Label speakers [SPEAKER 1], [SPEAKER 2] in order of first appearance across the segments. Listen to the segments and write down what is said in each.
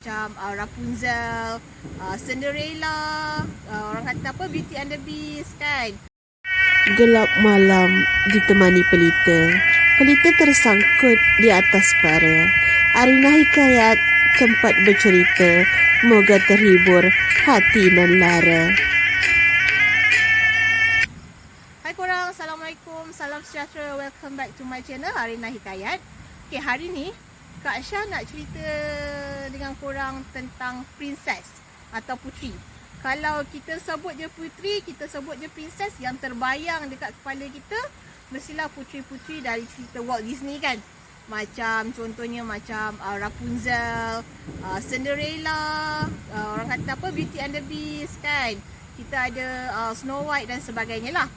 [SPEAKER 1] Macam Rapunzel, Cinderella, orang kata apa, Beauty and the Beast kan.
[SPEAKER 2] Gelap malam ditemani pelita. Pelita tersangkut di atas para. Arina Hikayat tempat bercerita. Moga terhibur hati nan lara.
[SPEAKER 1] Hai korang, Assalamualaikum, salam sejahtera. Welcome back to my channel, Arina Hikayat. Okay, hari ni Kak Syah nak cerita dengan korang tentang princess atau puteri. Kalau kita sebut je puteri, kita sebut je princess, yang terbayang dekat kepala kita mestilah puteri-puteri dari cerita Walt Disney kan. Macam contohnya macam Rapunzel, Cinderella, orang kata apa, Beauty and the Beast kan. Kita ada Snow White dan sebagainya lah.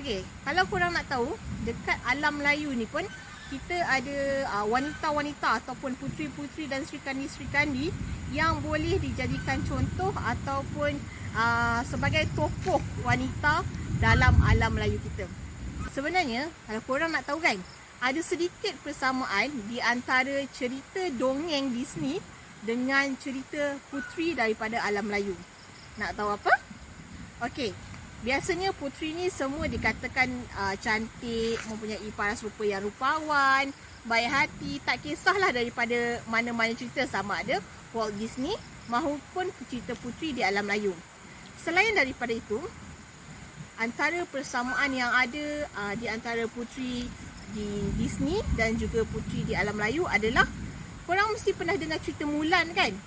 [SPEAKER 1] Okay, kalau korang nak tahu, dekat alam Melayu ni pun kita ada wanita-wanita ataupun puteri-puteri dan serikandi-serikandi yang boleh dijadikan contoh ataupun sebagai tokoh wanita dalam alam Melayu kita. Sebenarnya, kalau korang nak tahu kan, ada sedikit persamaan di antara cerita dongeng Disney dengan cerita puteri daripada alam Melayu. Nak tahu apa? Okey. Biasanya puteri ni semua dikatakan cantik, mempunyai paras rupa yang rupawan, baik hati, tak kisahlah daripada mana-mana cerita, sama ada Walt Disney maupun cerita puteri di alam Melayu. Selain daripada itu, antara persamaan yang ada di antara puteri di Disney dan juga puteri di alam Melayu adalah, korang mesti pernah dengar cerita Mulan kan?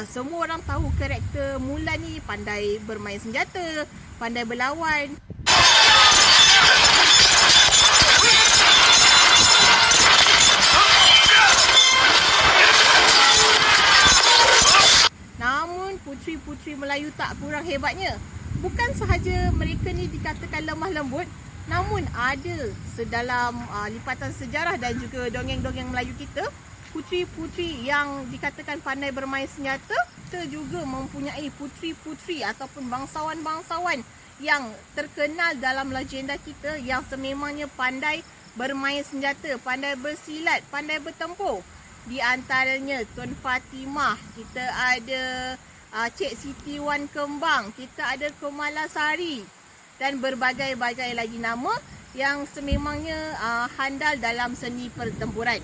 [SPEAKER 1] Semua orang tahu karakter Mulan ni pandai bermain senjata, pandai berlawan. Namun puteri-puteri Melayu tak kurang hebatnya. Bukan sahaja mereka ni dikatakan lemah lembut, namun ada sedalam lipatan sejarah dan juga dongeng-dongeng Melayu kita, puteri-puteri yang dikatakan pandai bermain senjata. Kita juga mempunyai puteri-puteri ataupun bangsawan-bangsawan yang terkenal dalam legenda kita yang sememangnya pandai bermain senjata, pandai bersilat, pandai bertempur. Di antaranya Tun Fatimah, kita ada Cik Siti Wan Kembang, kita ada Kemalasari dan berbagai-bagai lagi nama yang sememangnya handal dalam seni pertempuran.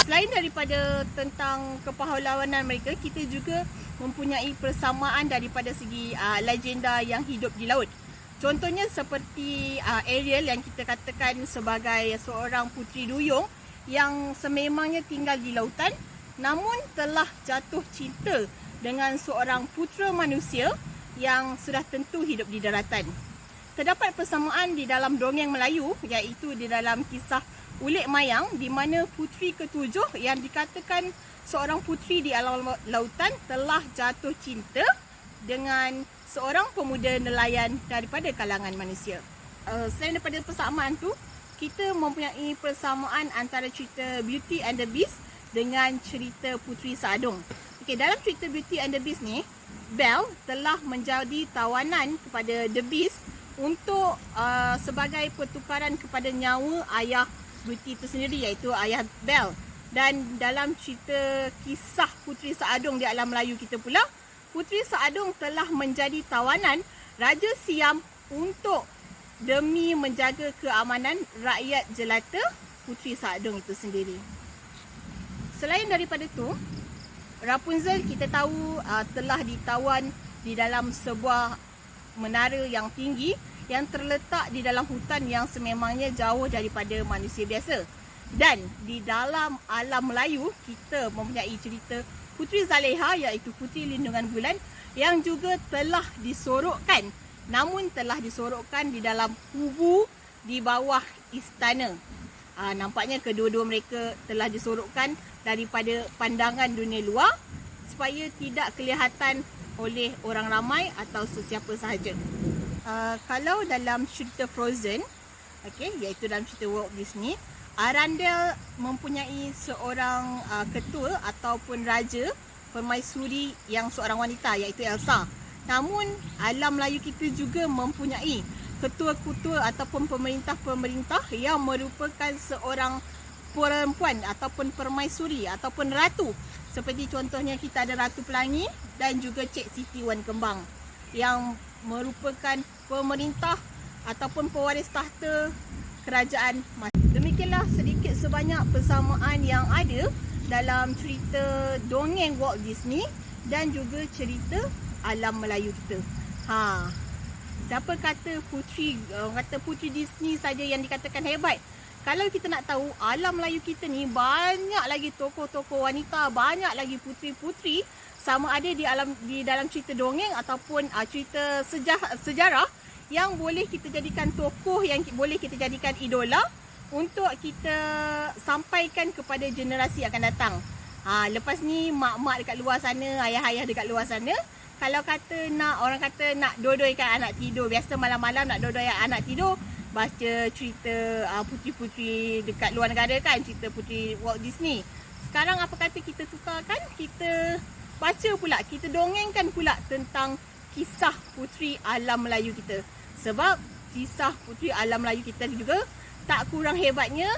[SPEAKER 1] Selain daripada tentang kepahlawanan mereka, kita juga mempunyai persamaan daripada segi legenda yang hidup di laut. Contohnya seperti Ariel yang kita katakan sebagai seorang puteri duyung yang sememangnya tinggal di lautan, namun telah jatuh cinta dengan seorang putera manusia yang sudah tentu hidup di daratan. Terdapat persamaan di dalam dongeng Melayu, iaitu di dalam kisah Ulik Mayang, di mana puteri ketujuh yang dikatakan seorang puteri di alam lautan telah jatuh cinta dengan seorang pemuda nelayan daripada kalangan manusia. Selain daripada persamaan tu, kita mempunyai persamaan antara cerita Beauty and the Beast dengan cerita Puteri Saadong. Okay, dalam cerita Beauty and the Beast ni, Belle telah menjadi tawanan kepada The Beast untuk sebagai pertukaran kepada nyawa ayah Beauty itu sendiri, iaitu ayah Belle. Dan dalam cerita kisah Puteri Saadong di alam Melayu kita pula, Puteri Saadong telah menjadi tawanan Raja Siam untuk demi menjaga keamanan rakyat jelata Puteri Saadong itu sendiri. Selain daripada itu, Rapunzel kita tahu telah ditawan di dalam sebuah menara yang tinggi yang terletak di dalam hutan yang sememangnya jauh daripada manusia biasa. Dan di dalam alam Melayu, kita mempunyai cerita Puteri Zaleha, iaitu Puteri Lindungan Bulan, yang juga telah disorokkan, namun telah disorokkan di dalam kubu di bawah istana. Nampaknya kedua-dua mereka telah disorokkan daripada pandangan dunia luar supaya tidak kelihatan oleh orang ramai atau sesiapa sahaja. Kalau dalam cerita Frozen, okay, iaitu dalam cerita Walt Disney, Arendelle mempunyai seorang ketua ataupun raja permaisuri yang seorang wanita, iaitu Elsa. Namun alam Melayu kita juga mempunyai ketua-ketua ataupun pemerintah-pemerintah yang merupakan seorang perempuan ataupun permaisuri ataupun ratu. Seperti contohnya kita ada Ratu Pelangi dan juga Cik Siti Wan Kembang yang merupakan pemerintah ataupun pewaris tahta kerajaan. Demikianlah sedikit sebanyak persamaan yang ada dalam cerita dongeng Walt Disney dan juga cerita alam Melayu kita. Siapa kata puteri Disney saja yang dikatakan hebat? Kalau kita nak tahu, alam Melayu kita ni banyak lagi tokoh-tokoh wanita, banyak lagi puteri-puteri, sama ada di dalam cerita dongeng ataupun cerita sejarah yang boleh kita jadikan tokoh, yang boleh kita jadikan idola untuk kita sampaikan kepada generasi akan datang. Lepas ni mak-mak dekat luar sana, ayah-ayah dekat luar sana, kalau kata orang kata nak dodoikan anak tidur, biasa malam-malam nak dodoikan anak tidur, baca cerita puteri-puteri dekat luar negara kan, cerita puteri Walt Disney. Sekarang apa kata kita tukarkan, kita baca pula, kita dongengkan pula tentang kisah puteri alam Melayu kita. Sebab kisah puteri alam Melayu kita juga tak kurang hebatnya